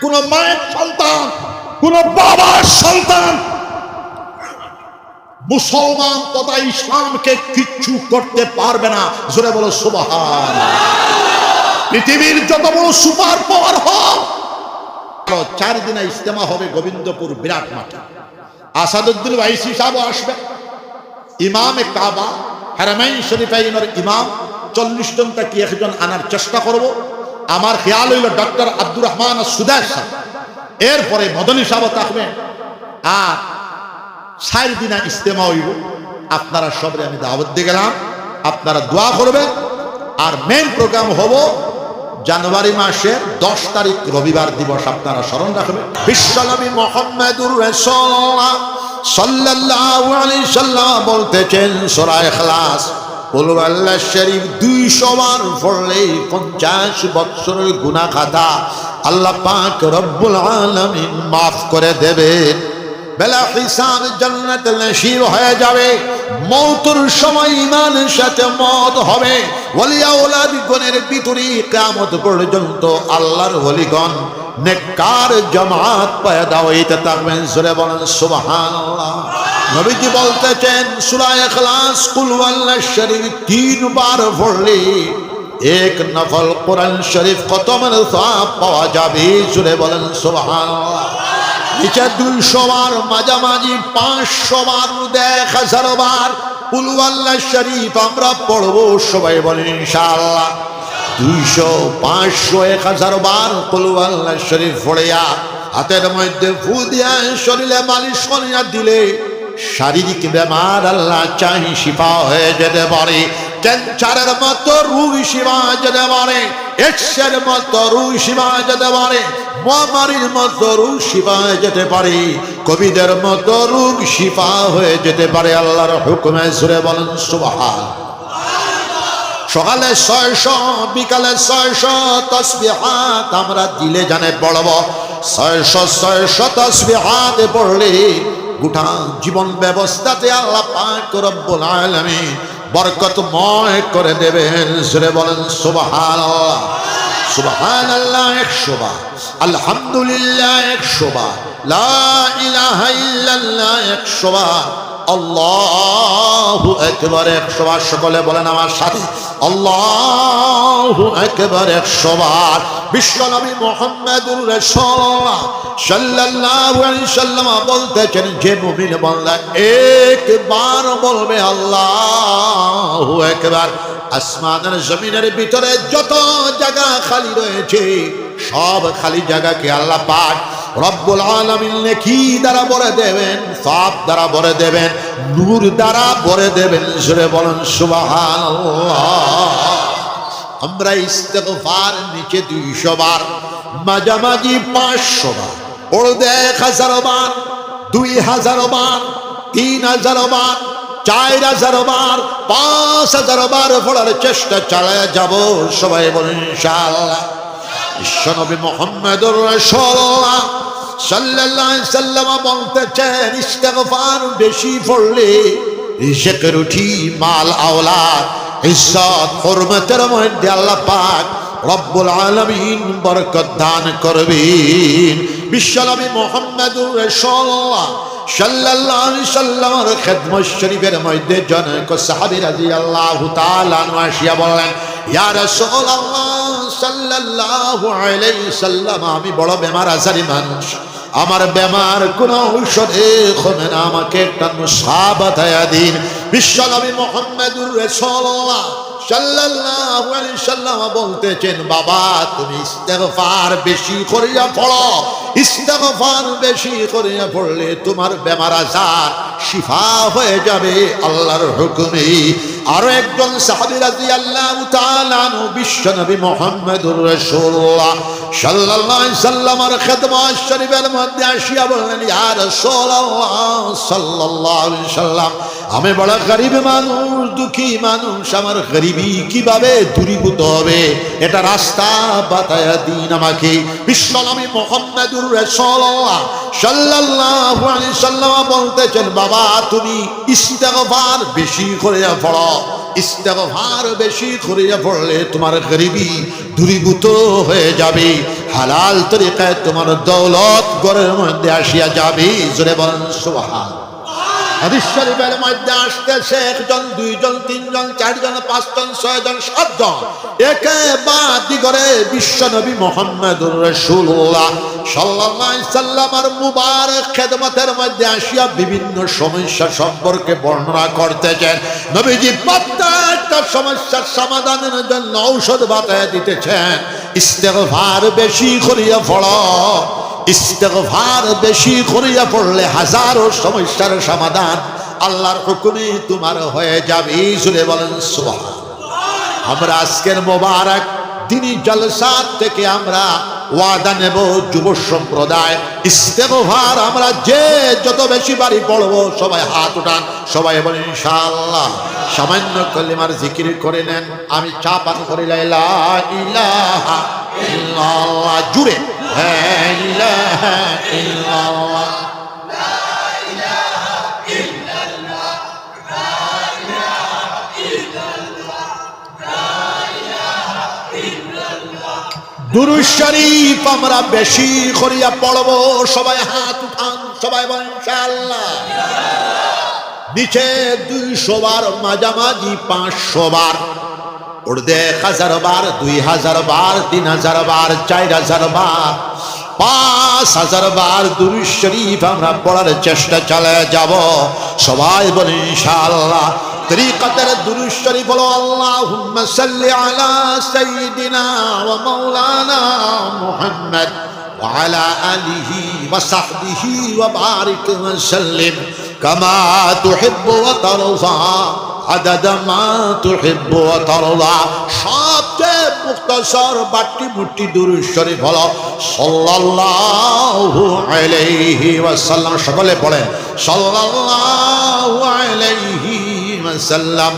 কোন মায়ের সন্তান, কোন বাবার সন্তান মুসলমান তথা ইসলামকে কিচ্ছু করতে পারবে না। জোরে বলো সুবহানাল্লাহ। পৃথিবীর যত বড় সুপার পাওয়ার হোক, 4 দিনে ইজতেমা হবে গোবিন্দপুর বিরাট মাঠে। আসাদুদ্দিন ওয়াইসি সাহেব আসবে, ইমামে কাবা হারামাইন শরীফাইনের ইমাম। 40 জন থেকে 1 জন আনার চেষ্টা করব। আমার খেয়াল হইল ডক্টর আব্দুর রহমান সুদাস সাহেব, এরপরে মদনী সাহেব থাকবেন। আর 4 দিনা ইজতেমা হইব। আপনারা সবাই আমি দাওয়াত দিয়ে গেলাম, আপনারা দোয়া করবেন। আর মেইন প্রোগ্রাম হবো জানুয়ারি মাসের 10 তারিখ রবিবার দিবস, আপনারা স্মরণ রাখবেন। বিশ্বনবী মুহাম্মদুর রাসূলুল্লাহ সাল্লাল্লাহু আলাইহি সাল্লাম বলতেছেন সূরা ইখলাস কুল আল্লাহ শরীফ 200 বার পড়লে 50 বছরের গুনাহ খাতা আল্লাহ পাক রব্বুল আলামিন maaf করে দেবেন। বেলা হিসাব জান্নাত নসিব হয়ে যাবে। মওতের সময় ইমানের সাথে মওত হবে। ওলি আওলাদ গণের ভিতরে কিয়ামত পর্যন্ত আল্লাহর ওলিগণ নেককার জামাত পয়দা হইতে থাকবেন। জোরে বলেন সুবহানাল্লাহ। নবীজি বলতেছেন সূরা ইখলাস কুল আল্লাহ শরীফ 3 বার পড়লে 1 নফল কোরআন শরীফ খতমের সওয়াব পাওয়া যাবে। জোরে বলেন সুবহানাল্লাহ। নিচে 200 বার, মাঝামাঝি 500 বার, 1000 বার কুল আল্লাহ শরীফ আমরা পড়বো। সবাই বলেন ইনশাআল্লাহ। 200, 500, 1000 বার কুল আল্লাহ শরীফ পড়িয়া হাতের মধ্যে ফু দিয়া শরীরে মালিশ করিয়া দিলে শারীরিক বেমার আল্লাহ চাহি শিফা হয়ে যেতে পারে। ক্যান্সারের মতো রোগ শিফা যেতে পারে, এক্সের মতো রোগ শিফা যেতে পারে, মহামারীর মতো রোগ শিফা যেতে পারে, কোভিডের মতো রোগ শিফা হয়ে যেতে পারে আল্লাহর হুকুমে। জোরে বলেন সুবহানাল্লাহ। সকালে 600, বিকালে 600 তাসবিহাত আমরা দিলে জানে পড়ব। 600 তাসবিহাত পড়লে গোটা জীবন ব্যবস্থাতে আল্লাহ পাক রব্বুল আলামিন বরকতময় করে দেবেন। জোরে বলেন সুবহানাল্লাহ। সুবহানাল্লাহ 100 বার, আলহামদুলিল্লাহ 100 বার, লা ইলাহা ইল্লাল্লাহ 100 বার, আল্লাহু আকবার 100 বার। সকলে বলেন আমার সাথে আল্লাহু আকবার 100 বার। বিশ্বনবী মুহাম্মদুর রাসূলুল্লাহ সাল্লাল্লাহু আলাইহি সাল্লাম বলতেছেন যে মুমিন বান্দা একবার বলবে আল্লাহু আকবার, আসমানের জমিনের ভিতরে যত জায়গা খালি রয়েছে সব খালি জায়গাকে আল্লাহ পাক রব্বুল আলামিন নেকি দ্বারা ভরে দেবেন, সওয়াব দ্বারা ভরে দেবেন, নূর দ্বারা ভরে দেবেন। জোরে বলেন সুবহানাল্লাহ। আমরা ইস্তেগফার নিচে 200 বার, মাঝামাঝি 500 বার, 1000 বার, 2000 বার, 3000 বার, 4000 বার, 5000 বার পড়ার চেষ্টা চালায় যাব। সবাই বলেন ইনশাআল্লাহ। বিশ্বনবী মুহাম্মদুর রাসূলুল্লাহ সাল্লাল্লাহু আলাইহি সাল্লাম বলতেছেন ইস্তেগফার বেশি পড়লে রিজকের উঠি, মাল আওলাদ, ইজ্জত হুরমতের মধ্যে আল্লাহ পাক রব্বুল আলামিন বরকত দান করবেন। বিশ্বনবী মুহাম্মদুর রাসূলুল্লাহ সাল্লাল্লাহু আলাইহি সাল্লামের খিদমত শরীফের মধ্যে জনক সাহাবী রাদিয়াল্লাহু তাআলা আনহু আসিয়া বললেন ইয়া রাসূলুল্লাহ সাল্লাল্লাহু আলাইহি সাল্লাম, আমি বড় বেমার আজারি মানুষ, আমার বেমার কোন ঔষধে কমে না, আমাকে একটা নুসখা বাতায়া দিন। বিশ্বনবী মুহাম্মদুর রাসূলুল্লাহ সাল্লাল্লাহু আলাইহি সাল্লাম বলতেছেন বাবা তুমি ইস্তেগফার বেশি করিয়া পড়ো, ইস্তেগফার বেশি করিয়া পড়লে তোমার বেমার আজার শিফা হয়ে যাবে আল্লাহর হুকুমে। আরো একজন সাহাবী রাদিয়াল্লাহু তাআলা আনহু বিশ্বনবী মুহাম্মদুর রাসূলুল্লাহ সাল্লাল্লাহু আলাইহি সাল্লামের খিদমত শরীফের মধ্যে আসিয়া বললেন ইয়া রাসূলুল্লাহ সাল্লাল্লাহু আলাইহি সাল্লাম, আমি বড় গরিব মানুষ, দুঃখী মানুষ, আমার গরিবি কিভাবে দূরীভূত হবে এটা রাস্তা বাতায়া দিন আমাকে। বিশ্বনবী মুহাম্মদুর রাসূলুল্লাহ সাল্লাল্লাহু আলাইহি সাল্লাম বলতেছেন বাবা তুমি ইস্তেগফার বেশি করে পড়ো, ইস্তেগফার বেশি করিয়া পড়লে তোমার গরিবি দূরীভূত হয়ে যাবে, হালাল তরিকায় তোমার দৌলত ঘরের মধ্যে আসিয়া যাবে। জোরে বলেন সুবহান। হাদিস শরীফের মধ্যে আসতেছে একজন, দুইজন, তিনজন, চারজন, পাঁচজন, ছয়জন, সাতজন একে বাদি করে বিশ্ব নবী মুহাম্মদুর রাসূলুল্লাহ সাল্লাল্লাহু আলাইহি সাল্লামের মুবারক খেদমতের মধ্যে আসিয়া বিভিন্ন সমস্যা সম্পর্কে বর্ণনা করতেছেন। নবীজি প্রত্যেকটা সমস্যার সমাধানের জন্য ঔষধ বাতায় দিতেছেন। ইস্তেগফার বেশি করিয়া পড়ো, ইস্তেগফার বেশি করিয়া পড়লে হাজারো সমস্যার সমাধান আল্লাহর হুকুমে তোমার হয়ে যাবে। জোরে বলেন সুবহান। আমরা আজকের মোবারক দিনী জলসা থেকে আমরা ওয়াদা নেব, যুব সম্প্রদায় ইস্তেগফার আমরা যে যত বেশি বাড়ি পড়বো, সবাই হাত উঠান, সবাই বলেন ইনশাআল্লাহ। সামান্য কালিমার জিকির করে নেন। আমি চা পান করি লা ইলাহা ইল্লাল্লাহ, জুড়ে লা ইলাহা ইল্লাল্লাহ, লা ইলাহা ইল্লাল্লাহ, লা ইলাহা ইল্লাল্লাহ, লা ইলাহা ইল্লাল্লাহ। দুরূদ শরীফ আমরা বেশি করিয়া পড়বো, সবাই হাত উঠান, সবাই বলেন ইনশাআল্লাহ। নিচে 200 বার, মাঝামাঝি 500 বার, উর্দে 1000 বার, 2000 বার, 3000 বার, 4000 বার, 5000 বার দুরূদ শরীফ আমরা পড়ার চেষ্টা চালিয়ে যাব। সবাই বলেন ইনশাআল্লাহ। তরিকাতের দুরূদ শরীফ হলো আল্লাহুম্মা সাল্লি আলা সাইয়্যিদিনা ওয়া মাওলানা মুহাম্মদ ওয়া আলা আলিহি ওয়া সাহবিহি ওয়া বারিক ওয়া সাল্লিম কামা তুহিব্বু ওয়া তারদা আদাদা মা তুহিব্বু ওয়া তারদা। সবচেয়ে মুখতাসর বাটি মুটি দুরূদ শরীফ হলো সাল্লাল্লাহু আলাইহি ওয়াসাল্লাম। সকলে পড়েন সাল্লাল্লাহু আলাইহি ওয়াসাল্লাম,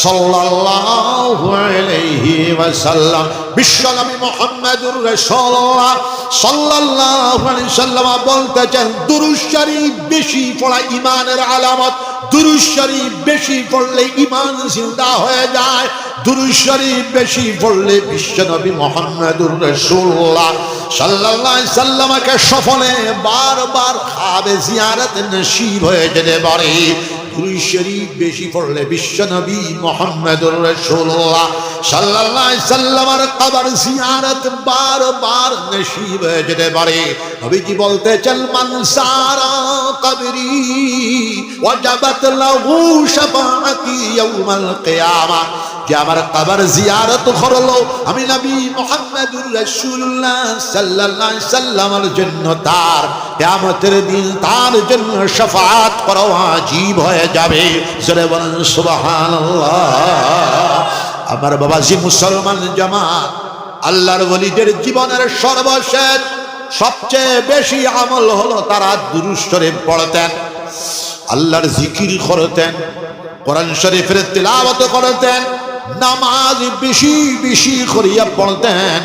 সাল্লাল্লাহু আলাইহি ওয়াসাল্লাম। বিশ্বনবী মুহাম্মদুর রাসূলুল্লাহ সাল্লাল্লাহু আলাইহি ওয়াসাল্লাম বলতেছেন, দুরূদ শরীফ বেশি পড়া ঈমানের আলামত। দুরূদ শরীফ বেশি পড়লে ঈমান জিন্দা হয়ে যায়। দুরূদ শরীফ বেশি পড়লে বিশ্বনবী মুহাম্মদুর রাসূলুল্লাহ সাল্লাল্লাহু আলাইহি ওয়াসাল্লামকে সফলে বারবার খাবে জিয়ারত নসিব হয়ে যেতে পারে। দুরূদ শরীফ বেশি পড়লে বিশ্বনবী মুহাম্মদুর রাসূলুল্লাহ সাল্লাল্লাহু আলাইহি ওয়াসাল্লামের কবর জিয়ারত বারবার নসিব হয়ে যেতে পারে। নবীজি বলতেছেন, মান সারা কবরি ওয়াজাবাত লাহু শাফাআতি ইয়াউমাল কিয়ামা। যে আমার কবর জিয়ারত করলো, আমি নবী মুহাম্মদুর রাসূলুল্লাহ সাল্লাল্লাহু আলাইহি ওয়াসাল্লামের জন্য তার কিয়ামতের দিন তার জন্য শাফাআত করা ওয়াজিব হয়ে যাবে। জোরে বলেন সুবহানাল্লাহ। আমার বাবাজি মুসলমান জামাত, আল্লাহর ওলিদের জীবনের সর্বশেষ সবচেয়ে বেশি আমল হলো তারা দুরূদ শরীফ পড়তেন, আল্লাহর জিকির করতেন, কোরআন শরীফের তিলাওয়াত করতেন, নামাজ বেশি বেশি করিয়া পড়তেন,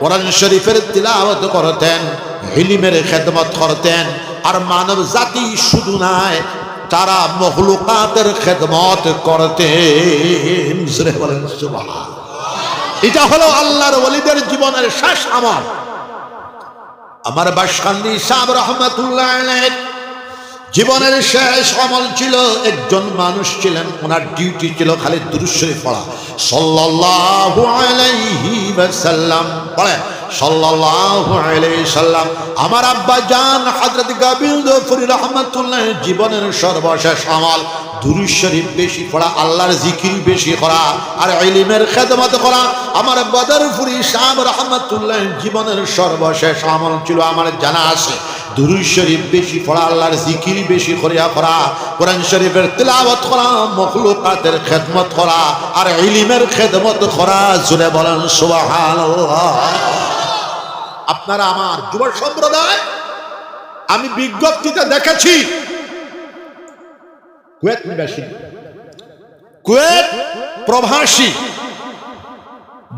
কোরআন শরীফের তিলাওয়াত করতেন, ইলমের খেদমত করতেন। আর মানব জাতি শুধু নয়, তারা মখলুকাতের খেদমত করতেন। বলেন সুবহান। এটা হলো আল্লাহর ওলিদের জীবনের শেষ আমল। আমার বাশখালী সাহেব রহমাতুল্লাহ আলাইহি জীবনের শেষ আমল ছিল, একজন মানুষ ছিলেন, ওনার ডিউটি ছিল খালি দুরূদ শরীফ পড়া। সাল্লাল্লাহু আলাইহি ওয়াসাল্লাম পড়ে, সাল্লাল্লাহু আলাইহি ওয়াসাল্লাম। আমার আব্বা জান হযরত গোবিন্দপুরী রাহমাতুল্লাহ জীবনের সর্বশেষ আমল দুরূদ শরীফ বেশি পড়া, আল্লাহর জিকির বেশি করা, আর ইলমের খেদমত করা। আমার বদরপুরী সাহেব রাহমাতুল্লাহ জীবনের সর্বশেষ আমল ছিল, আমার জানা আছে, দুরূদ শরীফ বেশি পড়া, আল্লাহর জিকির বেশি করিয়া করা, কোরআন শরীফের তিলাওয়াত করা, মখলুকাতের খেদমত করা, আর ইলমের খেদমত করা। জোরে বলেন সুবহানাল্লাহ। আপনারা আমার যুব সম্প্রদায়, আমি বিজ্ঞপ্তিতে দেখেছি কুয়েত নিবাসী, কুয়েত প্রবাসী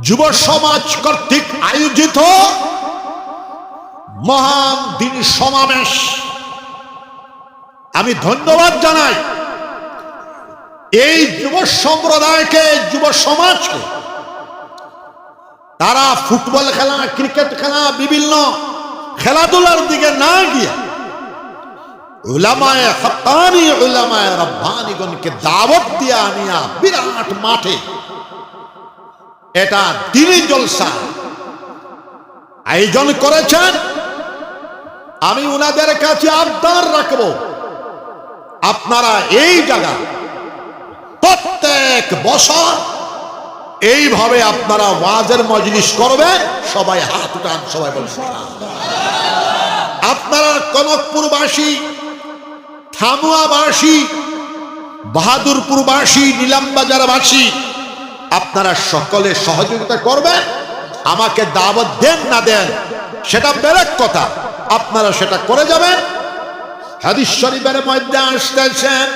যুব সমাজ কর্তৃক আয়োজিত মহান দিন সমাবেশ, আমি ধন্যবাদ জানাই। এই যুব সম্প্রদায়কে, যুব সমাজকে তারা ফুটবল খেলা, ক্রিকেট খেলা, বিভিন্ন খেলাধুলার দিকে না গিয়ে উলামায়ে হক্কানি, উলামায়ে রব্বানিগণকে দাওয়াত দিয়ে আনিয়া বিরাট মাঠে এটা দ্বীনি জলসা আয়োজন করেছেন। আমি উনাদের কাছে আবদার রাখব, আপনারা এই জায়গা প্রত্যেক বছর এইভাবে আপনারা ওয়াজের মজলিস করবেন। সবাই হাত উঠান, সবাই বলবেন। আপনারা কনকপুরবাসী, থামুয়াবাসী, বাহাদুরপুরবাসী, নিলামবাজারবাসী, আপনারা সকলে সহযোগিতা করবেন। আমাকে দাওয়াত দেন না দেন সেটা বেলেগ কথা, আপনারা সেটা করে যাবেন। হাদিস শরীফের মধ্যে আসতেছেন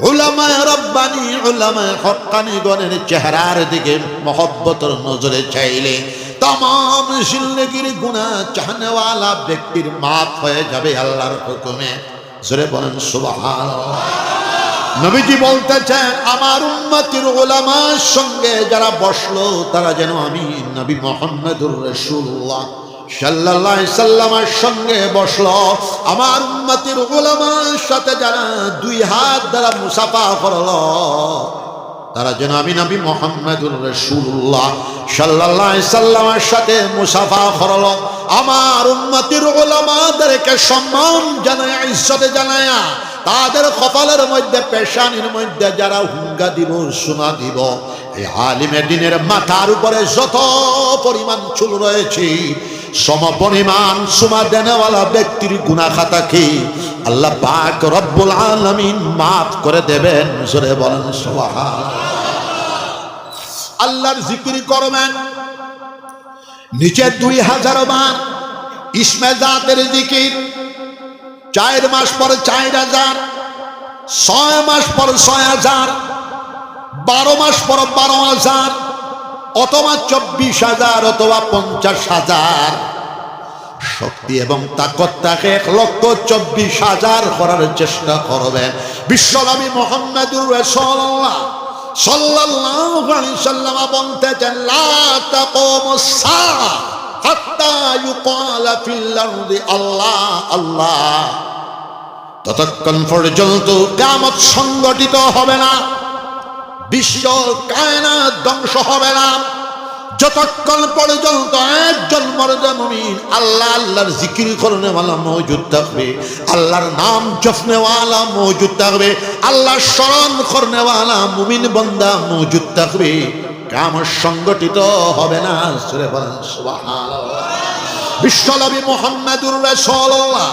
উলামায়ে রব্বানি, উলামায়ে হক্কানি গণের চেহারার দিকে মহব্বতের নজরে চাইলে तमाम जिंदगीर गुनाह चाहने वाला व्यक्तिर माफ হয়ে যাবে আল্লাহর হুকুমে। জোরে বলেন সুবহানাল্লাহ। নবীজি বলতেছেন আমার উম্মতের উলামার সঙ্গে যারা বসলো তারা যেন আমি নবী মুহাম্মদুর রাসূলুল্লাহ সাল্লাল্লাহু আলাইহি সাল্লামের সঙ্গে বসলো। আমার উম্মতের উলামার সাথে যারা দুই হাত দ্বারা মুসাফা করলো তারা যেন আমি নবী মুহাম্মদুর রাসূলুল্লাহ সাল্লাল্লাহু আলাইহি সাল্লামের সাথে মুসাফা করলো। আমার উম্মতের উলামাদেরকে সম্মান জানায়া, ইজ্জত জানায়া, তাদের কপালের মধ্যে পেশানির মধ্যে যারা হুঙ্গা দিব, সোনা দিব, এই আলিমে দ্বীনের মাথার উপরে যত পরিমাণ চুল রয়েছে সমপরিমাণ সুমা দেনেওয়ালা ব্যক্তির গুনাহ খাতাকে আল্লাহ পাক রব্বুল আলামিন মাফ করে দেবেন। জোরে বলেন সুবহানাল্লাহ। আল্লাহর জিকির করবেন নিচে 2000 বার ইসমে জাতের জিকির, 4 মাস পর 4000, 6 মাস পর 6000, 12 মাস পর 12000, অথবা 24000 অথবা 50000। শক্তি এবং তাকত থাকে 1,24,000 করার চেষ্টা করবেন। বিশ্বনবী মুহাম্মদুর রাসূলুল্লাহ সাল্লাল্লাহু আলাইহি সাল্লাম বলতেছেন লা তাকুমুস সাআ হাত্তা ইউকালা ফিল আরদি আল্লাহ আল্লাহ। ততক্ষণ পর্যন্ত কিয়ামত সংগঠিত হবে না, বিশ্ব কায়নাত ধ্বংস হবে না, যতক্ষণ পর্যন্ত একজন মর্দা মুমিন আল্লাহ আল্লাহর জিকির করনেওয়ালা মওজুদ থাকবে, আল্লাহর নাম জপনেওয়ালা মওজুদ থাকবে, আল্লাহর স্মরণ করনেওয়ালা মুমিন বান্দা মওজুদ থাকবে, কিয়ামত সংগঠিত হবে না। সূরা বলেন সুবহানাল্লাহ। বিশ্বনবী মুহাম্মদুর রাসূলুল্লাহ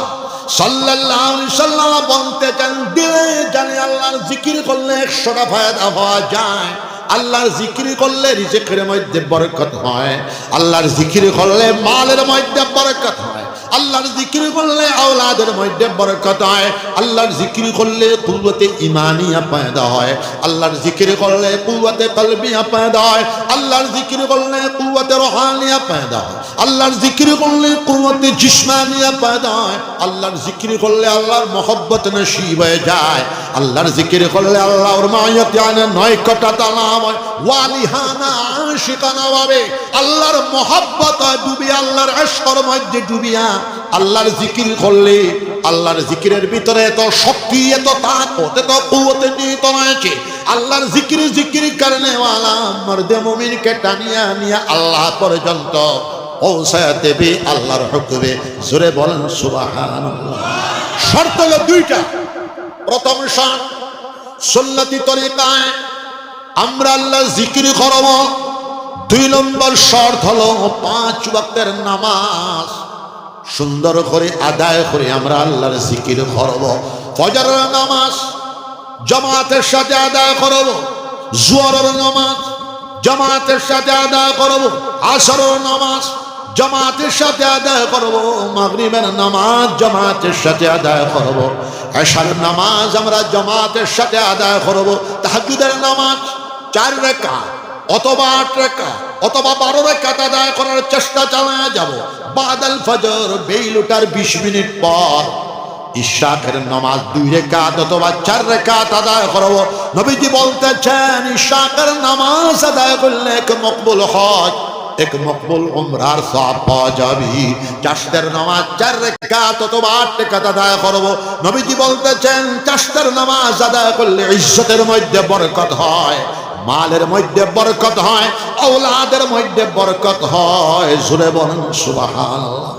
সাল্লাল্লাহু আলাইহি সাল্লাম বলতেছেন দিলে জানে আল্লাহর জিকির করলে 100টা ফায়দা পাওয়া যায়। আল্লাহর জিকির করলে রিজিকের মধ্যে বরকত হয়, আল্লাহর জিকির করলে মালের মধ্যে বরকত হয়, আল্লাহর জিকির করলে আওলাদের মধ্যে বরকত হয়, আল্লাহর জিকির করলে কুওয়াতে ঈমানিয়া পয়দা হয়, আল্লাহর জিকির করলে কুওয়াতে কলবিয়া পয়দা হয়, আল্লাহর জিকির করলে কুওয়াতে রুহানিয়া পয়দা হয়, আল্লাহর জিকির করলে কুওয়াতে জিসমানিয়া পয়দা হয়, আল্লাহর জিকির করলে আল্লাহর মহব্বত নসিব হয়ে যায়, আল্লাহর জিকির করলে আল্লাহর মায়াতে আনে 9 কটা তালা ওয়ালিহানা আশিকানা ভাবে আল্লাহর মহব্বত ডুবি, আল্লাহর ইশকের মধ্যে ডুবিয়া আল্লাহর জিকির করলে আল্লাহর জিকিরের ভিতরে এত শক্তি, এত তাকত, এত কুওয়াতে নিহিত রয়েছে। আল্লাহর জিকির করনে ওয়ালা মর্দে মুমিনকে টানিয়া নিয়া আল্লাহ পর্যন্ত পৌঁছায় দেবে আল্লাহর হুকুমে। জোরে বলেন সুবহানাল্লাহ। শর্ত হলো 2টা। প্রথম শর্ত সুন্নতি তরিকায় আমরা আল্লাহর জিকির করব। 2 নম্বর শর্ত হলো 5 ওয়াক্তের নামাজ সুন্দর করে আদায় করে আমরা আল্লাহর জিকির করব। ফজরের নামাজ জামাতের সাথে আদায় করব, জোহরের নামাজ জামাতের সাথে আদায় করব, আসরের নামাজ জামাতের সাথে আদায় করব, মাগরিবের নামাজ জামাতের সাথে আদায় করব, এশার নামাজ আমরা জামাতের সাথে আদায় করব, তাহাজ্জুদের নামাজ 4 রাকাত অথবা 8 রাকাত অথবা 12 রাকাত আদায় করার চেষ্টা চালিয়ে যাব। বাদাল ফজর বেল ওঠার 20 মিনিট পর ইশাকের নামাজ 2 রাকাত অথবা 4 রাকাত আদায় করব। নবীজি বলতেছেন ইশাকের নামাজ আদায় করলে এক মকবুল হজ, এক মকবুল উমরার সওয়াব পাওয়া যাবে। চারটার নামাজ 4 রাকাত অথবা 8 রাকাত আদায় করব। নবীজি বলতেছেন চারটার নামাজ আদায় করলে ইজ্জতের মধ্যে বরকত হয়, মালের মধ্যে বরকত হয়, আওলাদের মধ্যে বরকত হয়। জোরে বলেন সুবহানাল্লাহ।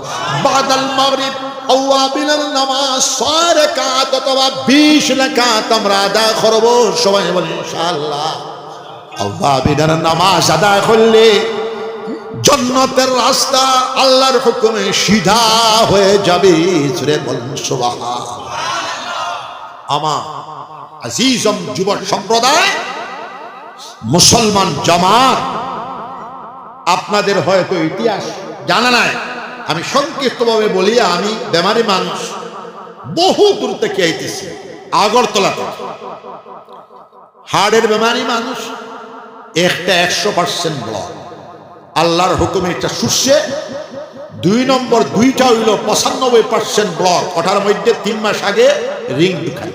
বাদাল মাগরিব আওয়াবিনের নামাজ 6 রাকাত অথবা 20 রাকাত আমরা আদায় করব। সবাই বলেন ইনশাআল্লাহ। আওয়াবিনের নামাজ আদায় করলে জান্নাতের রাস্তা আল্লাহর হুকুমে সিধা হয়ে যাবে। জোরে বলেন সুবহানাল্লাহ। আমার আজিজম যুবক সম্প্রদায়, মুসলমান জামাত, আপনাদের হয়তো ইতিহাস জানা নাই, আমি সংক্ষিপ্তভাবে বলি। আমি বেমারি মানুষ, বহু দূর থেকে আইতেছি, আগরতলাতে হার্টের বেমারি মানুষ। একটা 100% ব্লক, আল্লাহর হুকুমে একটা সুস্থে। 2 নম্বর 2টা হইল 95% ব্লক। ওটার মধ্যে 3 মাস আগে রিং ঢুকাই।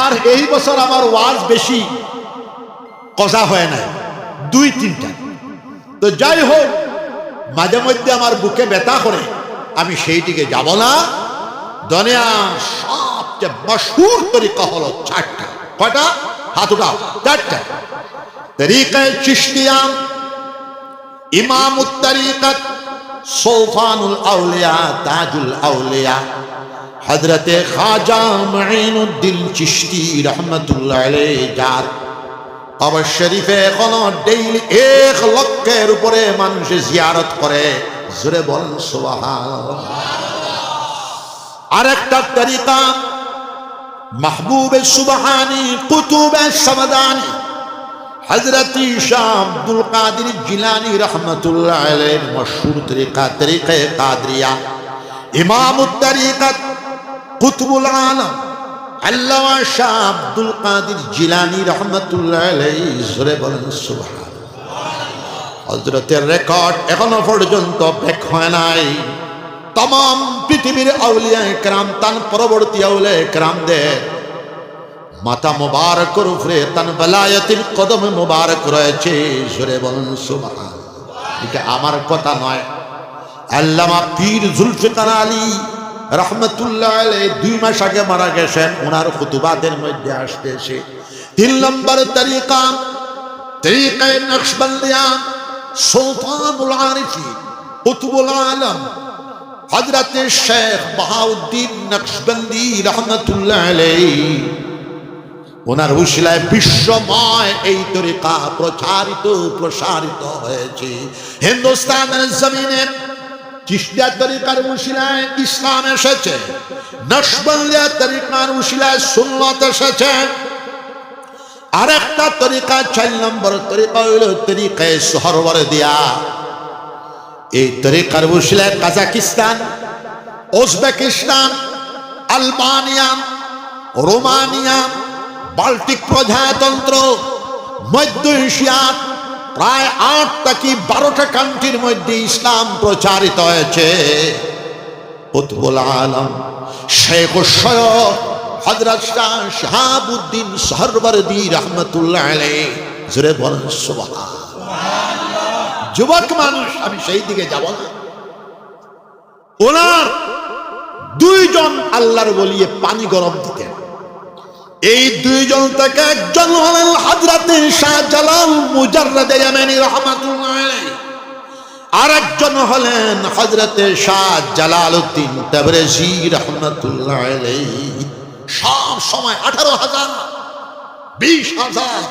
আর এই বছর আমার ওয়াজ বেশি কজা হয় না, 2-3টা। তো যাই হোক, মাঝে মধ্যে আমার বুকে ব্যথা করে, আমি সেই দিকে যাব না। দুনিয়ার সবচেয়ে মশহুর তরিকা হলো 4টা। কয়টা? হাত উঠাও। 4টা তরিকায়ে চিশতিয়া, ইমামুত তরিকত, সুলতানুল আউলিয়া, তাজুল আউলিয়া, হযরতে খাজা মুঈনুদ্দিন চিশতি রহমাতুল্লাহ আলাইহি। যার কবর শরীফে এখনো ডেইলি 1 লক্ষের উপরে মানুষ জিয়ারত করে। জোরে বলেন সুবহানাল্লাহ। আরেকটা তরিকা মাহবুবে সুবহানি, কুতুবে সামাদানি, হযরত শাহ আব্দুল কাদের জিলানী রহমাতুল্লাহ আলাইহি মশহুর তরিকা, তরিকায়ে কাদরিয়া। ইমামুত তরিকত কুতুবুল আলম আল্লামা শাহ আব্দুল কাদের জিলানী রহমাতুল্লাহ আলাইহি। জোরে বলেন সুবহানাল্লাহ। হযরতের রেকর্ড এখনো পর্যন্ত ব্রেক হয় নাই। तमाम পৃথিবীর আউলিয়া کرام তান পরবর্তী আউলিয়া کرامদের মাথা মুবারকের উপরে তান বেলায়েতের কদম মুবারক রয়েছে। জোরে বলেন সুবহানাল্লাহ। এটা আমার কথা নয়, আল্লামা পীর জুলফিকার আলী রহমতুল্লাহ আলাইহি 2 মাস আগে মারা গেছেন। ওনার খুতুবাতের মধ্যে আসতেছে 3 নম্বর তরিকা, তরিকায়ে নকশবন্দিয়া, সুলতানুল আরিফিন, কুতুবুল আলম, হযরত শেখ বাহাউদ্দিন নকশবন্দি রহমতুল্লাহ আলাইহি। ওনার উসিলায় বিশ্বময় এই তরিকা প্রসারিত হয়েছে। হিন্দুস্তানের জমিনে চিশতিয়া তরিকার উসিলায় ইসলাম এসেছে, নকশবন্দিয়া তরিকার উসিলায় সুন্নাত এসেছে। আরেকটা তরিকা 4 নম্বর তরিকা হইল তরিকায়ে সুহরওয়ার্দিয়া। এই তরিকার উসিলায় Kazakhstan, Uzbekistan, Albania, Romania, Baltic প্রজাতন্ত্র, মধ্য এশিয়ার প্রায় 8টা কি 12টা কান্ট্রির মধ্যে ইসলাম প্রচারিত হয়েছে। কুতুবুল আলম শেখ সৈয়দ হযরত শাহ শাহাবুদ্দিন সোহরাওয়ার্দী রহমাতুল্লাহ আলাইহি। জোরে বলেন সুবহানাল্লাহ। যুবক মানুষ, আমি সেই দিকে যাব না। ওনার 2 জন আল্লাহর ওলিয়ে পানি গরম দিতেন। এই 2 জন থেকে একজন হলেন হযরত শাহজালাল মুজাররদ ইয়ামানি রহমাতুল্লাহ আলাইহি, আরেকজন হলেন হযরত শাহ জালালউদ্দিন তাবরেজি রহমাতুল্লাহ আলাইহি। সব সময় 18,000, 20,000,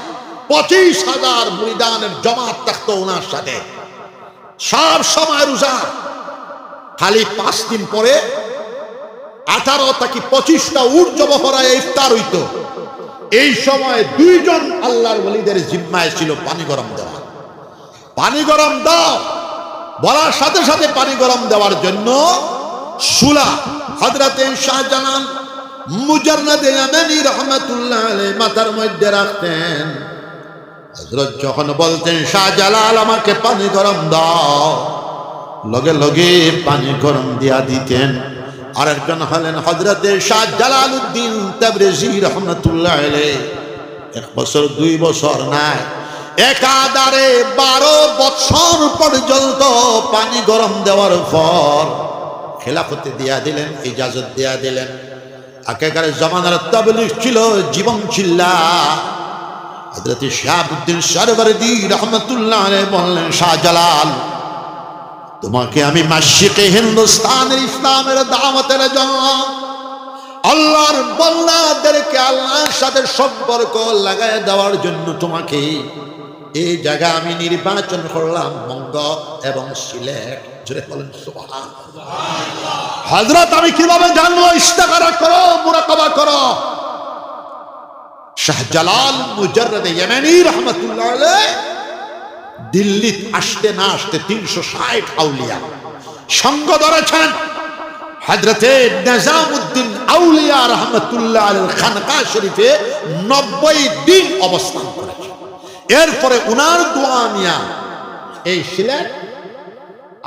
25,000 মুরিদানের জমাত থাকতো ওনার সাথে। সব সময় রোজা, খালি 5 দিন পরে 18 থেকে 25টা উট জবাহ করায় ইফতার হইত। এই সময় 2 জন আল্লাহর ওলিদের জিম্মায় ছিল পানি গরম দেওয়া। পানি গরম দাও বলার সাথে সাথে পানি গরম দেওয়ার জন্য সুলা হযরত শাহজালাল মুজাররদ ইয়ামানি রহমাতুল্লাহ আলাইহি মাথার মধ্যে রাখতেন। হযরত যখন বলতেন শাহজালাল আমাকে পানি গরম দাও, লগে লগে পানি গরম দিয়া দিতেন। আরেকজন হলেন হযরতে শাহ জালালউদ্দিন তাবরেজি রহমাতুল্লাহ আলাইহি। 1 বছর 2 বছর নাই, একাধারে 12 বছর পর্যন্ত পানি গরম দেওয়ার পর খেলাফতে দিয়া দিলেন, ইজাজত দিয়া দিলেন। আগেকার জমানার তাবলীগ ছিল জীবন চিল্লা। হযরত শাহাবুদ্দিন সরওয়ারদি রহমাতুল্লাহ আলাইহি বললেন, শাহজালাল, তোমাকে আমি মাশরিকে হিন্দুস্তানের ইসলামের দাওয়াতের জন্য, আল্লাহর বান্দাদেরকে আল্লাহর সাথে সম্পর্ক লাগায় দেওয়ার জন্য তোমাকে এই জায়গা আমি নির্বাচন করলাম, বঙ্গ এবং সিলেট। জোরে বলেন সুবহানাল্লাহ। হযরত, আমি কিভাবে জানবো? ইস্তেখারা করো, মুরাকাবা করো। শাহজালাল মুজাররদ ইয়েমেনি রহমাতুল্লাহ আলাইহি দিল্লি আসতে না আসতে 360 আউলিয়া সঙ্গ ধরেছেন। হযরতে নিজামউদ্দিন আউলিয়া রহমাতুল্লাহ আলাইহির খানকা শরীফে 90 দিন অবস্থান করেছেন। এরপরে উনার দোয়া নিয়া এই সিলেট,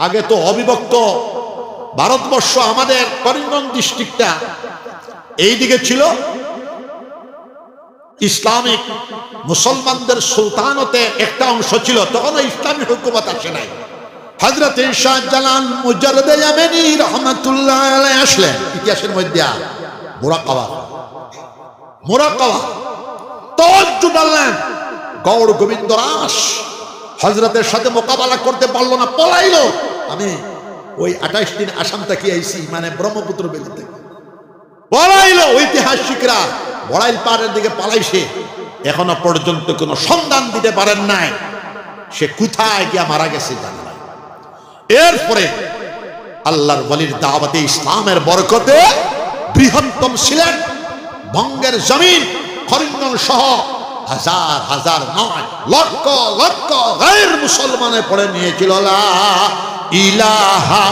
আগে তো অবিভক্ত ভারতবর্ষ, আমাদের করিমগঞ্জ ডিস্ট্রিক্টটা এইদিকে ছিল ইসলামিক মুসলমানদের সুলতানতে একটা অংশ ছিল, তখন ইসলামী হুকুমত আসে নাই। হযরত শাহজালাল মুজাররদ ইয়েমেনি রহমাতুল্লাহ আলাইহি আসলেন। ইতিহাসের মধ্যে মুরাকাবা তাওয়াজ্জুদ আনলেন। গৌড় গোবিন্দ রাস হযরতের সাথে মোকাবেলা করতে পারলো না, পলাইলো। আমি ওই 28 দিন আসাম থেকে আইছি, মানে ব্রহ্মপুত্র বেলি থেকে পলাইলো। ঐতিহাসিকরা বড়াইল পাহাড়ের দিকে পালাইছে, এখনো পর্যন্ত কোনো সন্ধান দিতে পারেন নাই সে কোথায় গিয়া মারা গেছে জানা নাই। এরপরে আল্লাহর ওয়ালির দাওয়াতে ইসলামের বরকতে বৃহত্তম সিলেট, বঙ্গের জমিন, করিমগঞ্জ সহ হাজার হাজার নয় লক্ষ লক্ষ গায়ের মুসলমানে পড়ে নিয়েছিল লা ইলাহা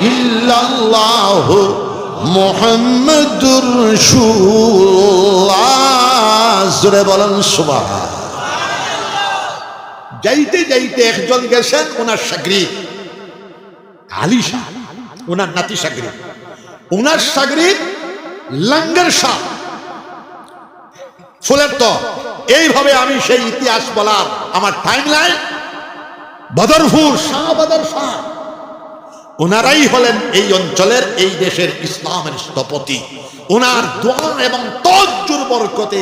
ইল্লাল্লাহু মুহাম্মাদুর রাসূলুল্লাহ। জোরে বলেন সুবহানাল্লাহ। যাইতে যাইতে একজন গেছেন, ওনার শাগরিদ আলী শাহ, ওনার নাতি শাগরিদ, ওনার শাগরিদ লঙ্গর শাহ ফুলের। তো এইভাবে আমি সেই ইতিহাস বলার আমার টাইমলাইন, বদরপুর শাহ বদর শাহ, ওনারাই হলেন এই অঞ্চলের, এই দেশের ইসলামের স্থপতি। ওনার দোয়া এবং তাওয়াজ্জুর বরকতে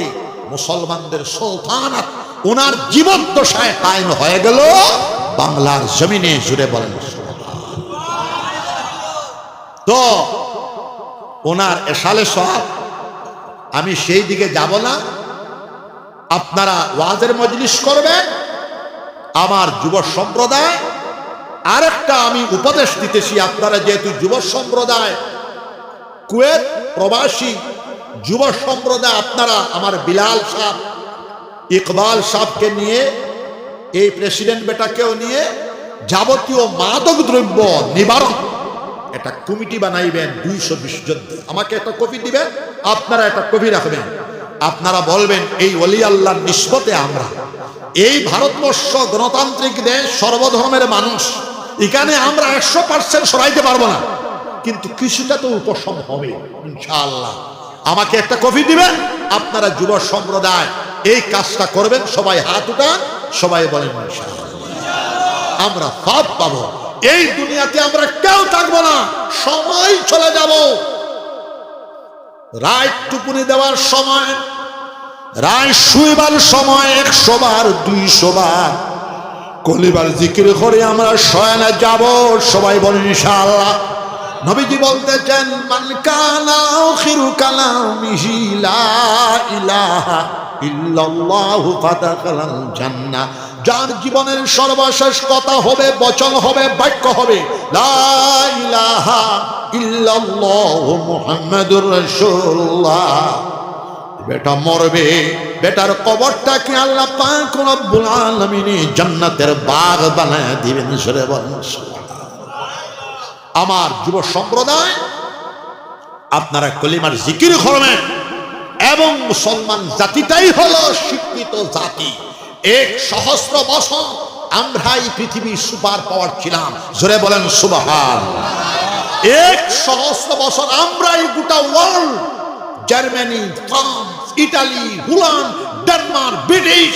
মুসলমানদের সুলতানাত ওনার জীবদ্দশায় কায়েম হয়ে গেল বাংলার জমিনে। জুড়ে বলেন তো ওনার এসালে সব, আমি সেই দিকে যাব না। আপনারা ওয়াজের মজলিস করবেন। আমার যুব সম্প্রদায়, আরেকটা আমি উপদেশ দিতেছি, আপনারা যেহেতু যুব সম্প্রদায়, কুয়েত প্রবাসী যুব সম্প্রদায়, আপনারা আমার বিলাল সাহেব, ইকবাল সাহেবকে নিয়ে, এই প্রেসিডেন্ট বেটাকেও নিয়ে যাবতীয় মাদক দ্রব্য নিবারণ একটা কমিটি বানাইবেন। 220 জন আমাকে একটা কপি দিবেন, আপনারা একটা কপি রাখবেন। আপনারা বলবেন এই ওলি আল্লাহর নিসবতে আমরা, এই ভারতবর্ষ গণতান্ত্রিক দেশ, সর্বধর্মের মানুষ, এখানে আমরা 100% সরাইতে পারবো না, কিন্তু কিছুটা তো উপশম হবে ইনশাআল্লাহ। আমাকে একটা কপি দিবেন। আপনারা যুব সম্প্রদায় এই কাজটা করবেন। সবাই হাত উঠান, সবাই বলেন ইনশাআল্লাহ আমরা সব পাবো। এই দুনিয়াতে আমরা কেউ থাকবো না, সময় চলে যাব। রাত টুকুনি দেওয়ার সময়, রাত শুইবার সময় 100 বার 200 বার কলিবার জিকির করে আমরা শয়নে যাব। সবাই বলেন ইনশাআল্লাহ। নবীজি বলতেছেন, মান কানা আখিরু কালামিহি লা ইলাহা ইল্লাল্লাহু ফাদাখালাল জান্নাহ। যার জীবনের সর্বশেষ কথা হবে, বচন হবে, বাক্য হবে লা ইলাহা ইল্লাল্লাহু মুহাম্মাদুর রাসূলুল্লাহ, বেটা মরবে, বেটার কবরটাকে আল্লাহ পাক রব্বুল আলামিন জান্নাতের বাগ বানায় দিবেন। সরে বলেন আমার যুব সম্প্রদায়, আপনারা কলিমার জিকির করবেন। এবং মুসলমান জাতিটাই হলো শিক্ষিত জাতি। 1,000 বছর আমরা এই পৃথিবীর সুপার পাওয়ার ছিলাম। জোরে বলেন সুবহানাল্লাহ। 100 বছর আমরাই গোটা world, Germany, France, Italy, Holland, Denmark, British,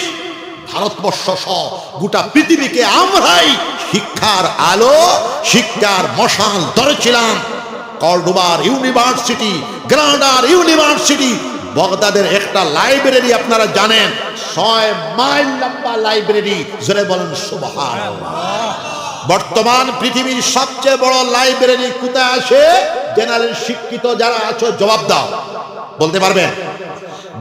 Bharatvarsha সহ গোটা পৃথিবীকে আমরাই শিক্ষার আলো, শিক্ষার মশাল ধরেছিলাম। কর্ডোবার ইউনিভার্সিটি, গ্রানাডার ইউনিভার্সিটি, বাগদাদের একটা লাইব্রেরি আপনারা জানেন, 6 মাইল লম্বা লাইব্রেরি। জোরে বলেন সুবহানাল্লাহ। বর্তমান পৃথিবীর সবচেয়ে বড় লাইব্রেরি কোথায় আছে? জেনারেল শিক্ষিত যারা আছো জবাব দাও, বলতে পারবেন?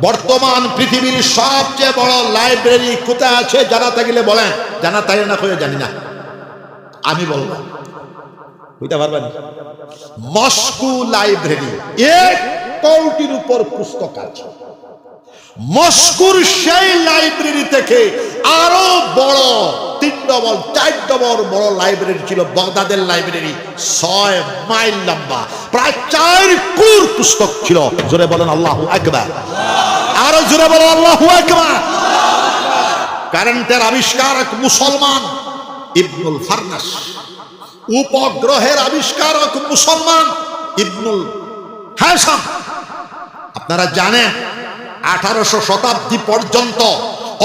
বর্তমান পৃথিবীর সবচেয়ে বড় লাইব্রেরি কোথায় আছে? জানা থাকলে বলেন, জানা থাকলে না কয়ে জানি না, আমি বলবো, বুঝতে পারবেন? মস্কো লাইব্রেরি, 1 কোটির উপর পুস্তক আছে। মস্কোর সেই লাইব্রেরি থেকে আরো বড় 3 ডবল 4 ডবল বড় লাইব্রেরি ছিল বাগদাদের লাইব্রেরি, 6 মাইল লম্বা, প্রায় 4 কোর পুস্তক ছিল। জোরে বলেন আল্লাহু আকবার, আরো জোরে বলেন আল্লাহু আকবার। কারেন্টের আবিষ্কারক মুসলমান ইবনুল ফারনাস, উপগ্রহের আবিষ্কারক মুসলমান ইবনুল হাসাম। আপনারা জানেন 1800 শতাব্দী পর্যন্ত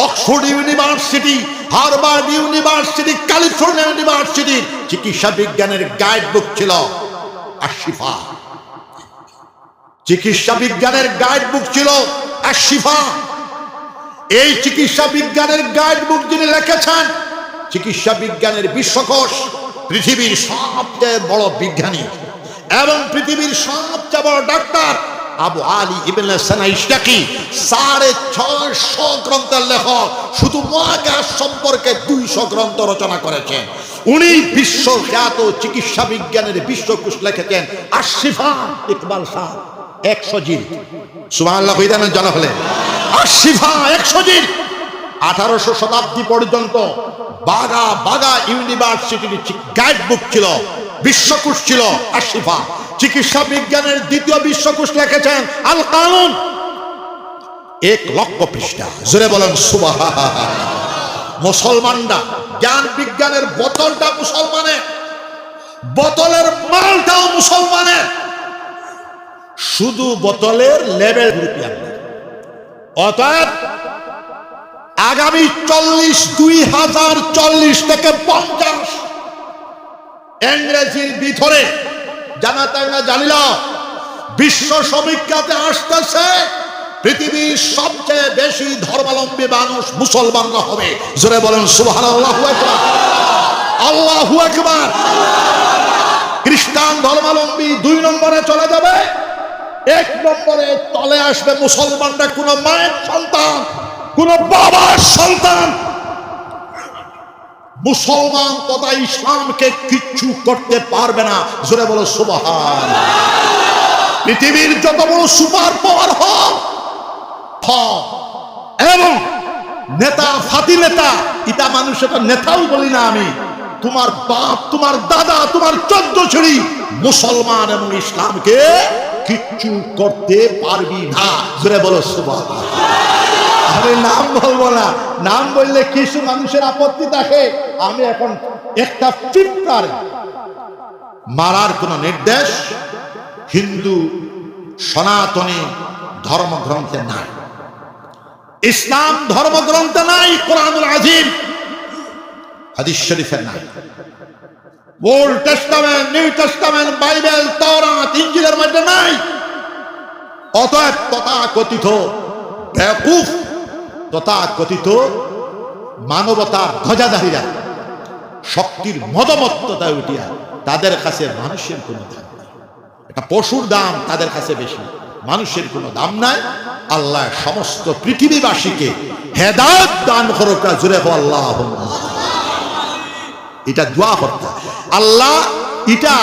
Oxford university, Harvard university, California ইউনিভার্সিটির চিকিৎসা বিজ্ঞানের গাইড বুক ছিল আশিফা। চিকিৎসা বিজ্ঞানের গাইড বুক ছিল আশিফা। এই চিকিৎসা বিজ্ঞানের গাইড বুক যিনি লিখেছেন, চিকিৎসা বিজ্ঞানের বিশ্বকোষ, পৃথিবীর সবচেয়ে বড় বিজ্ঞানী এবং পৃথিবীর সবচেয়ে বড় ডাক্তার আবু আলী ইবনে সিনা ইশতাকি, 650 গ্রন্থের লেখক, শুধু মহাকাশ সম্পর্কে 200 গ্রন্থ রচনা করেছেন। উনি বিশ্বখ্যাত চিকিৎসা বিজ্ঞানের বিশ্বকোষ লিখেছেন আশিফা ইকবাল শাহ, 100 জিল। সুবহানাল্লাহ কইতেন জানা হলে আশিফা 100 জিল। 1800 শতাব্দী পর্যন্ত বাগা ইউনিভার্সিটির গাইড বুক ছিল, বিশ্বকোষ ছিল আশিফা। চিকিৎসা বিজ্ঞানের দ্বিতীয় বিশ্বকোষ লিখেছেন আল কানুন, 1 লক্ষ পৃষ্ঠা। জোরে বলেন সুবহানাল্লাহ। মুসলমানরা জ্ঞান বিজ্ঞানের বোতলটা মুসলমানের, বোতলের মালটাও মুসলমানের, শুধু বোতলের লেবেল রুপিয়া। অতএব আগামী 2040 থেকে 50 ইংরেজির ভিতরে জানা তাই না জানিলা বিশ্ব সমীক্ষাতে আসতেছে পৃথিবীর সবচেয়ে বেশি ধর্মাবলম্বী মানুষ মুসলমানরা হবে। জোরে বলেন সুবহানাল্লাহু আকবার, আল্লাহু আকবার। খ্রিস্টান ধর্মাবলম্বী 2 নম্বরে চলে যাবে, 1 নম্বরে চলে আসবে মুসলমানরা। কোন মায়ের সন্তান, কোন বাবার সন্তান মুসলমান তথা ইসলামকে কিচ্ছু করতে পারবে না। জোরে বলো সুবহানাল্লাহ। পৃথিবীর যত বড় সুপার পাওয়ার হোক এবং নেতা ফাতি নেতা, ইটা মানুষের নেতাও বলি না আমি, তোমার বাপ, তোমার দাদা, তোমার 14 ছড়ি মুসলমান এবং ইসলামকে কিচ্ছু করতে পারবি না। জোরে বলো সুবহানাল্লাহ। আমি নাম বলবো না, নাম বললে কিছু মানুষের আপত্তি থাকে। আমি এখন একটা ফিতনার মারার কোন নির্দেশ হিন্দু সনাতনী ধর্মগ্রন্থে নাই, ইসলাম ধর্মগ্রন্থে নাই, কোরআনুল আযীম হাদিস শরীফে নাই, old testament, new testament, Bible, তাওরাত, ইনজিলের মধ্যে নাই। অতএব তথাকথিত বেকুফ, তথাকথিত মানবতার ধ্বজাধারীরা শক্তির মদমত্ততায় উঠিয়া তাদের কাছে মানুষের কোনো দাম নাই। এটা পশুর দাম তাদের কাছে বেশি, মানুষের কোনো দাম নাই। আল্লাহ সমস্ত পৃথিবীবাসীকে হেদায়েত দান করুক। জোরে বলো আল্লাহুম্মা। এটা দোয়া করতে আল্লাহ, এটা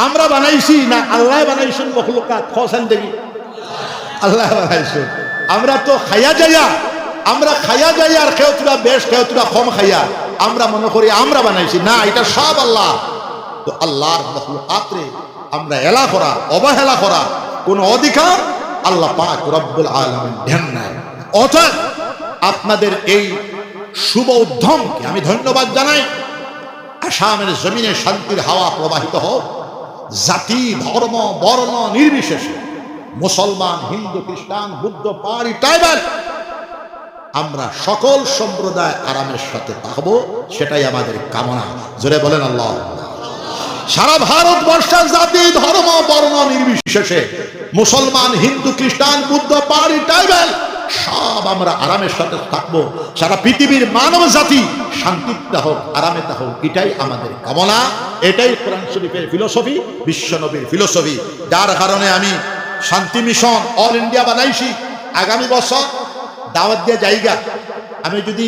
আমরা বানাইছি না আল্লাহ বানাইছেন? মখলুকাত খোসেন দেখি আল্লাহ বানাইছেন। আমরা তো খাইয়া যাইয়া, আমরা খাইয়া যাই আর খেউতুরা বেশ, খেউতুরা কম খাইয়া আমরা মনে করি আমরা বানাইছি। না, এটা সব আল্লাহ। তো আল্লাহর মখলুকাতরে আমরা এলা করা, অবহেলা করা কোন অধিকার আল্লাহ পাক রব্বুল আলামিন দেন নাই। অতএব আপনাদের এই শুভ উদ্যমকে আমি ধন্যবাদ জানাই। আসামের জমিনে শান্তির হাওয়া প্রবাহিত হোক, জাতি ধর্ম বর্ণ নির্বিশেষে, মুসলমান হিন্দু খ্রিস্টান বুদ্ধ পাহাড়ি ট্রাইবাল, আমরা সকল সম্প্রদায় আরামের সাথে থাকবো, সেটাই আমাদের কামনা। জোরে বলেন আল্লাহ। সারা ভারতবর্ষের জাতি ধর্ম বর্ণ নির্বিশেষে, মুসলমান হিন্দু খ্রিস্টান বুদ্ধ পাহাড়ি ট্রাইবাল সব আমরা আরামের সাথে থাকবো। সারা পৃথিবীর মানব জাতি শান্তিতে হোক, আরামে হোক, এটাই আমাদের কামনা। এটাই কোরআন শরীফের ফিলোসফি, বিশ্ব নবীর ফিলোসফি। যার কারণে আমি শান্তি মিশন অল ইন্ডিয়া বানাইছি। আগামী বছর দাওয়াত দিয়ে জায়গা, আমি যদি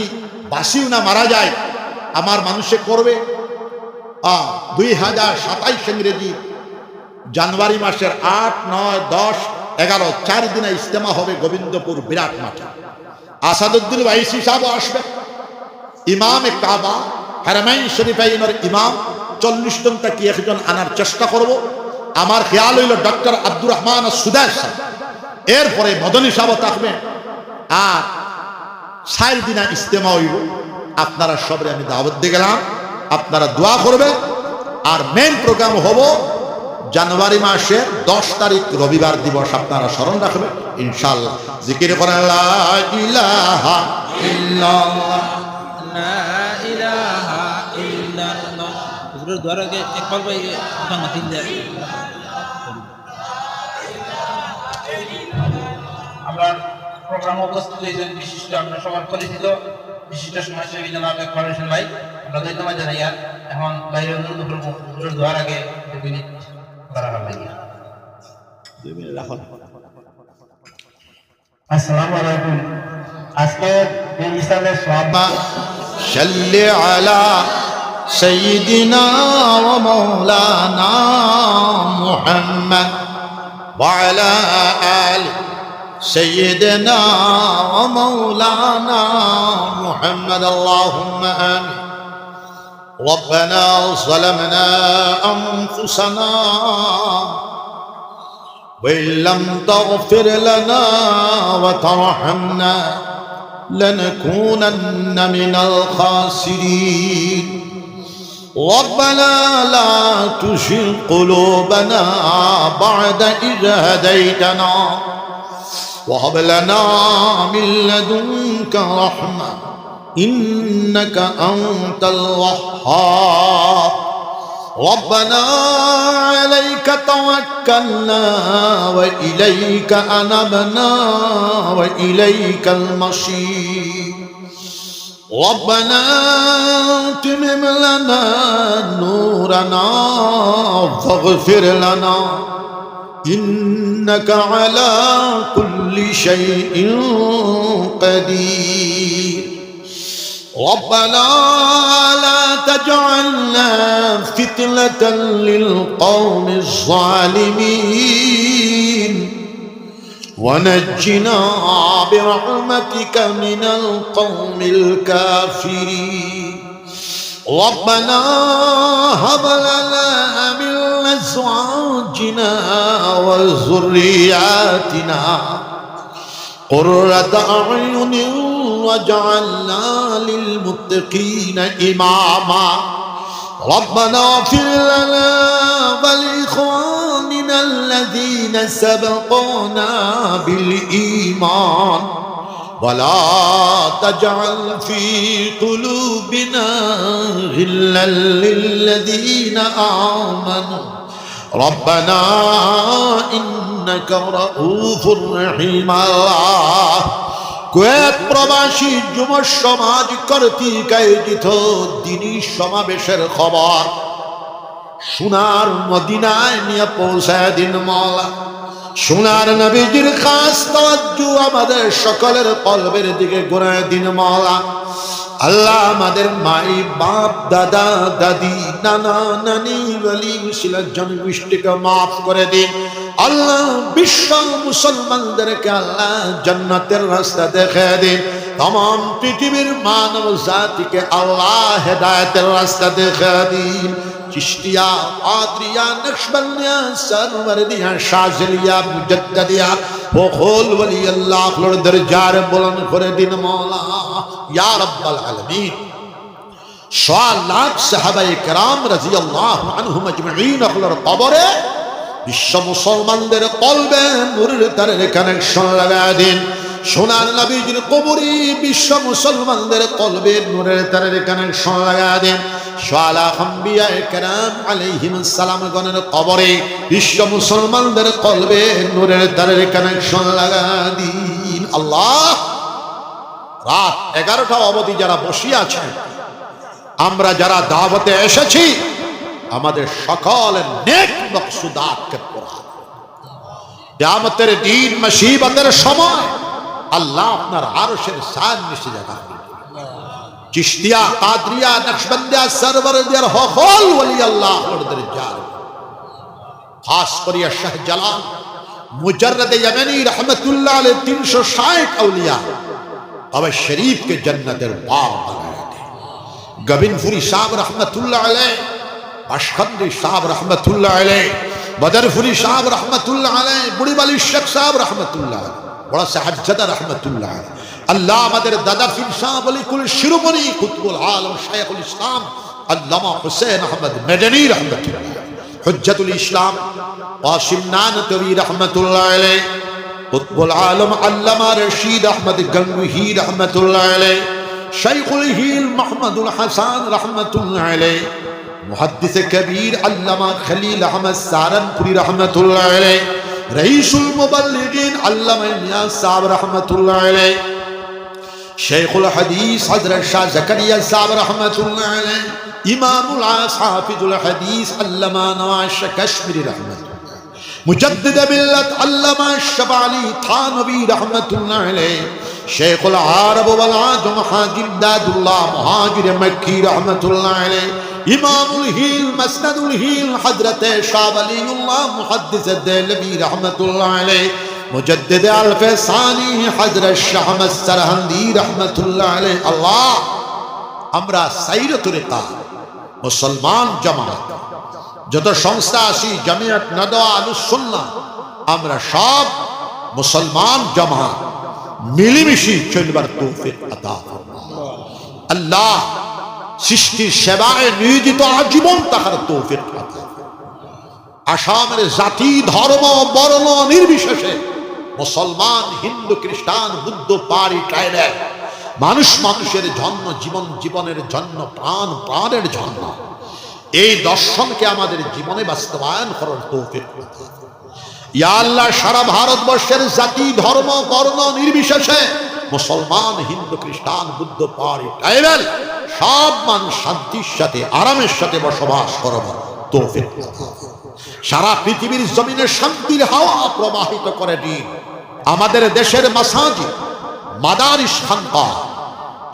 বাসিও না মারা যায়, আমার মানুষে করবে 2027 ইংরেজি জানুয়ারি মাসের 8, 9, 10, 11 4 দিনে ইজতেমা হবে গোবিন্দপুর বিরাট মাঠে। আসাদুদ্দিন ওয়াইসি সাহেব আসবে, ইমামে কাবা হারামাইন শরীফাইনের ইমাম 40 জন থেকে 1 জন আনার চেষ্টা করব। আমার খেয়াল হইল ডক্টর আব্দুর রহমান সুদাস সাহেব, এরপরে মদনী সাহেব থাকবে, আর 4 দিনা ইজতেমা হইব। আপনারা সবাই আমি দাওয়াত দিয়ে গেলাম, আপনারা দোয়া করবে। আর মেন প্রোগ্রাম হবো জানুয়ারি মাসের 10 তারিখ রবিবার দিবস, আপনারা স্মরণ রাখবেন ইনশাআল্লাহ। জিকির করেন লা ইলাহা ইল্লাল্লাহ, লা ইলাহা ইল্লাল্লাহ। হুজুরের দোয়ার আগে একবার ভাই জান্নাত দিন দেয়। আমরা প্রোগ্রাম উপস্থিত হয়েছেন বিশিষ্ট, আমরা সবার পরিচিত বিশিষ্ট সমাজসেবী জনাব আকবর হোসেন ভাই। আমরা ধন্যবাদ জানাই। আর এখন বাইরে অনুরোধ করবো হুজুরের দোয়ার আগে 2 মিনিট করা হবে। 2 মিনিট রাখুন। আসসালামু আলাইকুম। আজকে এই ইসলামের সওয়াব সাল্লি আলা সাইয়্যিদিনা ওয়া মাওলানা মুহাম্মদ ওয়া আলা আলি সাইয়্যিদিনা ওয়া মাওলানা মুহাম্মদ। আল্লাহুম্মা আমিন। ربنا ظلمنا أنفسنا وإن لم تغفر لنا وترحمنا لنكونن من الخاسرين. ربنا لا تزغ قلوبنا بعد إذ هديتنا وهب لنا من لدنك رحمة إنك أنت الوهاب. ربنا عليك توكلنا وإليك أنبنا وإليك المصير. ربنا اتمم لنا نورنا فاغفر لنا إنك على كل شيء قدير. ربنا لا تجعلنا فتنة للقوم الظالمين ونجنا برحمتك من القوم الكافرين. ربنا هب لنا من أزواجنا وذرياتنا قرة أعين واجعلنا للمتقين إماما. ربنا اغفر لنا ولإخواننا الذين سبقونا بالإيمان ولا تجعل في قلوبنا غلا للذين آمنوا ربنا إنك رؤوف رحيم. الله কুয়েত প্রবাসী যুব সমাজ কর্তৃক আয়োজিত দ্বীনি সমাবেশের খবর সোনার মদিনায় নিয়ে পৌঁছায় দিন মওলা। সোনার নবীজির খাস তাওয়াজ্জু আমাদের সকলের কলবের দিকে ঘুরায় দিন মওলা। আল্লাহ আমাদের মাই বাপ দাদা দাদি নানা নানি ওলি মুসলিম জনগোষ্ঠীকে মাফ করে দিন। আল্লাহ বিশ্ব মুসলমানদেরকে আল্লাহ জান্নাতের রাস্তা দেখে দিন। तमाम পৃথিবীর মানব জাতিকে আল্লাহ হেদায়েতের রাস্তা দেখে দিন। চিশতিয়া কাদরিয়া নকশবন্দিয়া সরওয়ারদিয়া শাযলিয়া মুজাদ্দিদিয়া বখল ওলি আল্লাহর দরজার বুলন্দ করে দিন মওলা ইয়া রাব্বাল আলামিন। সোয়া লাখ সাহাবায়ে কেরাম রাদিয়াল্লাহু আনহুম আজমাইন আল্লাহর কবরে বিশ্ব মুসলমানদের কলবে নূরের তারের কানেকশন লাগায় দিন। সোনার নবীজির কবরে বিশ্ব মুসলমানদের কলবে নূরের তারের কানেকশন লাগায় দেন। সোয়া আম্বিয়ায়ে কেরাম আলাইহিমুস সালাম গণের কবরে বিশ্ব মুসলমানদের কলবে নূরের তারের কানেকশন লাগায় দিন। আল্লাহ, রাত 11টা অবধি যারা বসে আছেন, আমরা যারা দাওয়াতে এসেছি, আমাদের সকলের নেক মকসুদাতকে পুরা কিয়ামতের দিন মুসিবতের সময় আল্লাহ আপনার আরশের ছায়ার নিচে জায়গা দিবেন। চিশতিয়া, কাদরিয়া, নকশবন্দিয়া, সরওয়ারদিয়ার হকল ওলি আল্লাহ ওদের জার খাস করিয়া শাহ জালাল মুজাররদ ইয়ামানি রহমাতুল্লাহ আলাইহি 360 আউলিয়া তবে শরীফকে জান্নাতের বাগ বানায় দেন। গোবিন্দপুরি সাহেব রহমাতুল্লাহ আলাইহি, আশখন্দি সাহেব রহমাতুল্লাহ আলাইহি, বদরপুরি সাহেব রহমাতুল্লাহ আলাইহি, বুড়িবালি শেখ সাহেব রহমাতুল্লাহ আলাইহি, বড় সাহেবজাদা রহমাতুল্লাহ আলাইহি, আল্লাহ আমাদের দাদা পীর সাহেব আলী কুল শিরোমণি কুতুবুল আলম শাইখুল ইসলাম আল্লামা হুসেন আহমদ মেদনী রহমাতুল্লাহ আলাইহি, হুজ্জাতুল ইসলাম কাসিম নানতবী রহমাতুল্লাহ আলাইহি, কুতুবুল আলম আল্লামা রশিদ আহমদ গঙ্গুহি রহমাতুল্লাহ আলাইহি, শাইখুল হিল মুহাম্মদুল হাসান রহমাতুল্লাহ আলাইহি, মুহাদ্দিস কবীর আল্লামা খলিল আহমদ সারানপুরি রহমাতুল্লাহ আলাইহি, রঈসুল মুবাল্লিগিন আল্লামা ইলিয়াস সাহেব রহমাতুল্লাহ আলাইহি, শাইখুল হাদিস হযরত শাহ জাকারিয়া সাহেব রহমাতুল্লাহ আলাইহি, ইমামুল হাফিজুল হাদিস আল্লামা নওয়াজ কাশ্মীরি রহমাতুল্লাহ, মুজাদ্দিদ মিল্লাত আল্লামা শাবালি থানবী রহমাতুল্লাহ আলাইহি, শাইখুল আরব ওয়াল আজম হাজী ইমদাদুল্লাহ মুহাজির মক্কি রহমাতুল্লাহ আলাইহি, ইমামুল হিল মাসনাদুল হিল হযরত শাহ ওয়ালিউল্লাহ মুহাদ্দিস দেলবী রহমাতুল্লাহ আলাইহি, মুজাদ্দিদ আল ফেসানি হযরত শাহ আহমদ সরহন্দি রহমাতুল্লাহ আলাইহি। আল্লাহ, আমরা সাইরে তরিকা মুসলমান জামাত যত সংস্থা আছি, জামিয়াত নাদওয়া আহলুস সুন্নাহ, আমরা সব মুসলমান জামাত মিলিমিশি চলবার তৌফিক আতা ফরমাও। আল্লাহ, সৃষ্টির সেবায় নিয়োজিত আজীবন তাহার তৌফিক আতা ফরমাও। আসামের জাতি, ধর্ম, বর্ণ নির্বিশেষে মুসলমান, হিন্দু, খ্রিস্টান, বুদ্ধ, পারি, ট্রাইবেল মানুষ মানুষের জন্য, জীবন জীবনের জন্য, প্রাণ প্রাণের জন্য এই দর্শনকে আমাদের জীবনে বাস্তবায়ন করার তৌফিক আতা ফরমাও। ইয়া আল্লাহ, সারা ভারতবর্ষের জাতি, ধর্ম, বর্ণ নির্বিশেষে মুসলমান, হিন্দু, খ্রিস্টান, বুদ্ধ, পারি, ট্রাইবেল সব মানুষ শান্তির সাথে, আরামের সাথে বসবাস করবার তৌফিক আতা ফরমাও। সারা পৃথিবীর জমিনে শান্তির হাওয়া প্রবাহিত করে দিন। আমাদের দেশের মাসাজিদ, মাদারিস, খানকা,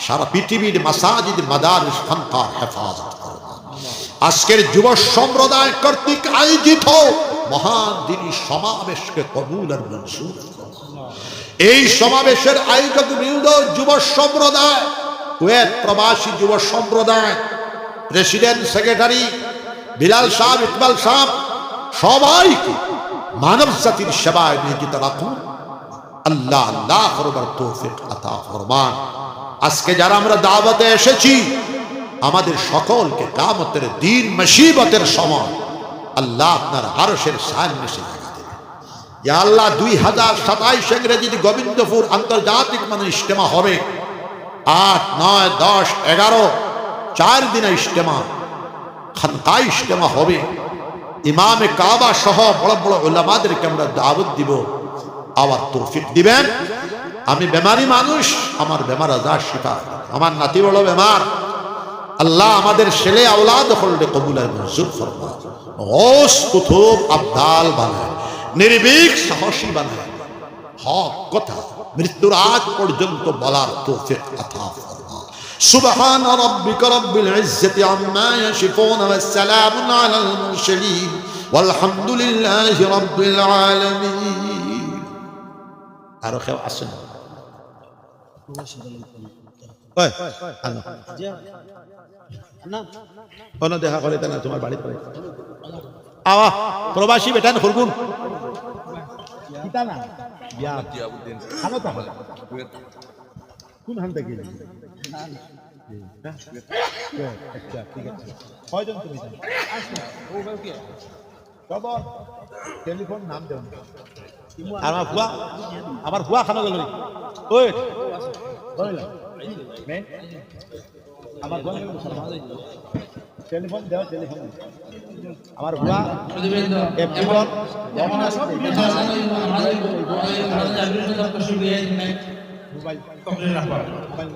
সারা পৃথিবীর মাসাজিদ, মাদারিস, খানকা হেফাজত করুন। আজকের যুব সম্প্রদায় কর্তৃক আয়োজিত মহান দিনী সমাবেশকে কবুল আর মঞ্জুর করুন। এই সমাবেশের আয়োজক বৃন্দ, যুব সম্প্রদায়, কুয়েত প্রবাসী যুব সম্প্রদায়, প্রেসিডেন্ট, সেক্রেটারি বিলাল সাহেব, ইকবাল সাহেব, সবাইকে মানব জাতির সেবায় নিয়োজিত রাখুন। আল্লাহ আল্লাহ করবার তৌফিক আতা ফরমান। আজকে যারা আমরা দাওয়াতে এসেছি, আমাদের সকলকে কিয়ামতের দিন মুসিবতের সময় আল্লাহ আপনার আরশের ছায়ার নিচে জায়গা দেবেন। ইয়া আল্লাহ, 2027 ইংরেজিতে গোবিন্দপুর আন্তর্জাতিক মানে ইজতেমা হবে। 8, 9, 10, 11 4 দিনে ইজতেমা, খানকা ইজতেমা হবে। ইমামে কাবা সহ বড় বড় উলামাদেরকে আমরা দাওয়াত দিব, আবার তৌফিক দিবেন। আমি বেমারি মানুষ, আমার বেমার আজাদ শিফা। আমার নাতি বড় বেমার, আল্লাহ আমাদের ছেলে আওলাদ হলদে কবুল আর মঞ্জুর ফরমায়। গৌস কুতুব আবদাল বানায়, নির্ভীক সাহসী বানায়, হক কথা মৃত্যুর আগ পর্যন্ত বলার তৌফিক আতা ফরমায়। সুবহান রাব্বিকা রাব্বিল ইজ্জাতি আম্মা ইয়াসিফুন ওয়া সালামুন আলাল মুরসালিন ওয়ালহামদুলিল্লাহি রাব্বিল আলামিন। আর কেউ আসেন দেখা করে না তোমার বাড়িতে আওয়া প্রবাসী বেটান খুলগুন কোন হান থেকে আচ্ছা ঠিক আছে কয়জন তুমি খবর টেলিফোন নাম দেন আর আমার ভুয়া খানা গেল ওই আমার টেলিফোন দেওয়া টেলিফোন আমার ভুয়া এফ1 যেমন আমাদের মোবাইল কমপ্লিট রাখবা মোবাইল